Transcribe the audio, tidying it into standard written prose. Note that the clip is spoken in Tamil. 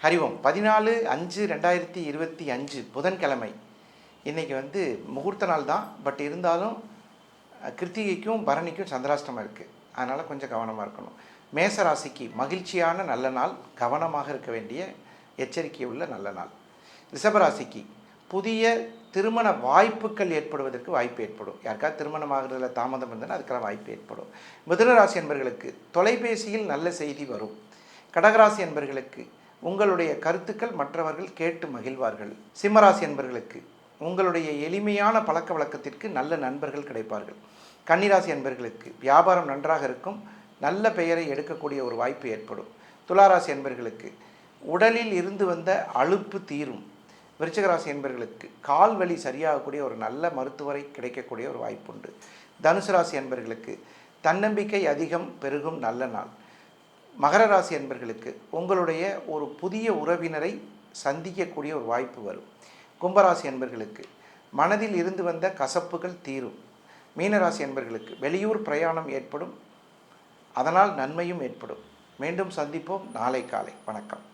ஹரி ஓம். 14/5/2025 புதன்கிழமை. இன்றைக்கி முகூர்த்த நாள் தான். பட் இருந்தாலும் கிருத்திகைக்கும் பரணிக்கும் சந்திராஷ்டமம் இருக்குது. அதனால் கொஞ்சம் கவனமாக இருக்கணும். மேச ராசிக்கு மகிழ்ச்சியான நல்ல நாள், கவனமாக இருக்க வேண்டிய எச்சரிக்கை உள்ள நல்ல நாள். ரிஷபராசிக்கு புதிய திருமண வாய்ப்புகள் ஏற்படுவதற்கு வாய்ப்பு ஏற்படும். யாருக்காவது திருமணமாகிறதுல தாமதம் இருந்ததுன்னா அதுக்கெல்லாம் வாய்ப்பு ஏற்படும். மிதுன ராசி என்பவர்களுக்கு தொலைபேசியில் நல்ல செய்தி வரும். கடகராசி என்பவர்களுக்கு உங்களுடைய கருத்துக்கள் மற்றவர்கள் கேட்டு மகிழ்வார்கள். சிம்மராசி என்பவர்களுக்கு உங்களுடைய எளிமையான பழக்க வழக்கத்திற்கு நல்ல நண்பர்கள் கிடைப்பார்கள். கன்னிராசி என்பவர்களுக்கு வியாபாரம் நன்றாக இருக்கும், நல்ல பெயரை எடுக்கக்கூடிய ஒரு வாய்ப்பு ஏற்படும். துளாராசி என்பவர்களுக்கு உடலில் இருந்து வந்த அலுப்பு தீரும். விருச்சிகராசி என்பவர்களுக்கு கால் வலி சரியாகக்கூடிய ஒரு நல்ல மருத்துவரை கிடைக்கக்கூடிய ஒரு வாய்ப்புண்டு. தனுசு ராசி என்பவர்களுக்கு தன்னம்பிக்கை அதிகம் பெருகும் நல்ல நாள். மகர ராசி என்பவர்களுக்கு உங்களுடைய ஒரு புதிய உறவினரை சந்திக்கக்கூடிய ஒரு வாய்ப்பு வரும். கும்பராசி என்பவர்களுக்கு மனதில் இருந்து வந்த கசப்புகள் தீரும். மீனராசி என்பவர்களுக்கு வெளியூர் பிரயாணம் ஏற்படும், அதனால் நன்மையும் ஏற்படும். மீண்டும் சந்திப்போம் நாளை காலை. வணக்கம்.